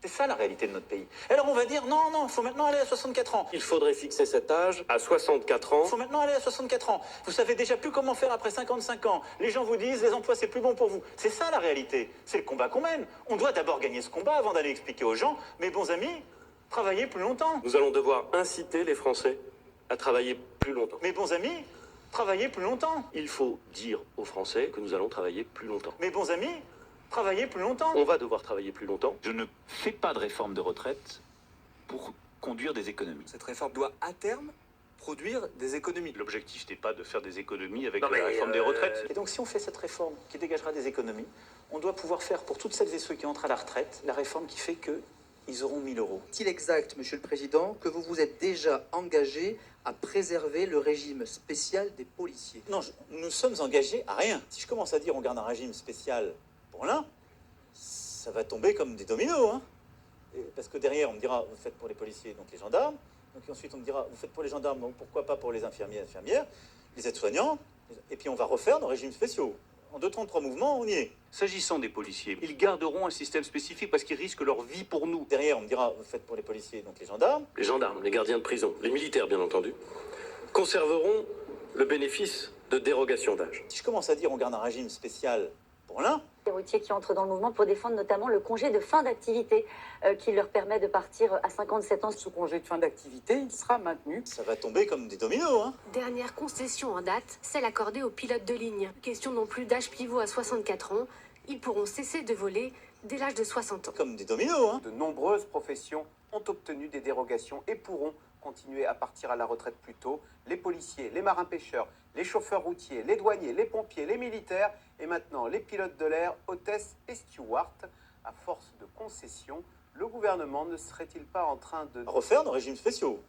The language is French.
C'est ça la réalité de notre pays. Alors on va dire non, il faut maintenant aller à 64 ans. Il faudrait fixer cet âge à 64 ans. Il faut maintenant aller à 64 ans. Vous savez déjà plus comment faire après 55 ans. Les gens vous disent les emplois c'est plus bon pour vous. C'est ça la réalité. C'est le combat qu'on mène. On doit d'abord gagner ce combat avant d'aller expliquer aux gens, mes bons amis, travaillez plus longtemps. Nous allons devoir inciter les Français à travailler plus longtemps. Mes bons amis, travaillez plus longtemps. Il faut dire aux Français que nous allons travailler plus longtemps. Mes bons amis, travaillez plus longtemps. On va devoir travailler plus longtemps. Je ne fais pas de réforme de retraite pour conduire des économies. Cette réforme doit à terme produire des économies. L'objectif n'est pas de faire des économies avec Non, la mais, réforme des retraites. Et donc si on fait cette réforme qui dégagera des économies, on doit pouvoir faire pour toutes celles et ceux qui entrent à la retraite, la réforme qui fait qu'ils auront 1000 euros. Est-il exact, Monsieur le Président, que vous vous êtes déjà engagé à préserver le régime spécial des policiers? Non, nous sommes engagés à rien. Si je commence à dire on garde un régime spécial pour l'un, ça va tomber comme des dominos. Hein. Parce que derrière, on me dira, vous faites pour les policiers, donc les gendarmes. Donc ensuite, on me dira, vous faites pour les gendarmes, donc pourquoi pas pour les infirmiers, infirmières, les aides-soignants. Et puis on va refaire nos régimes spéciaux. En 2 temps, 3 mouvements, on y est. S'agissant des policiers, ils garderont un système spécifique parce qu'ils risquent leur vie pour nous. Derrière, on me dira, vous faites pour les policiers, donc les gendarmes. Les gendarmes, les gardiens de prison, les militaires bien entendu, conserveront le bénéfice de dérogation d'âge. Si je commence à dire on garde un régime spécial pour l'un, Les routiers qui entrent dans le mouvement pour défendre notamment le congé de fin d'activité qui leur permet de partir à 57 ans. Ce congé de fin d'activité, il sera maintenu. ça va tomber comme des dominos. Hein. Dernière concession en date, celle accordée aux pilotes de ligne. Question non plus d'âge pivot à 64 ans. Ils pourront cesser de voler dès l'âge de 60 ans. Comme des dominos. Hein. De nombreuses professions ont obtenu des dérogations et pourront continuer à partir à la retraite plus tôt. Les policiers, les marins-pêcheurs, les chauffeurs routiers, les douaniers, les pompiers, les militaires et maintenant les pilotes de l'air, hôtesses et stewards. À force de concessions, le gouvernement ne serait-il pas en train de Refaire nos régimes spéciaux.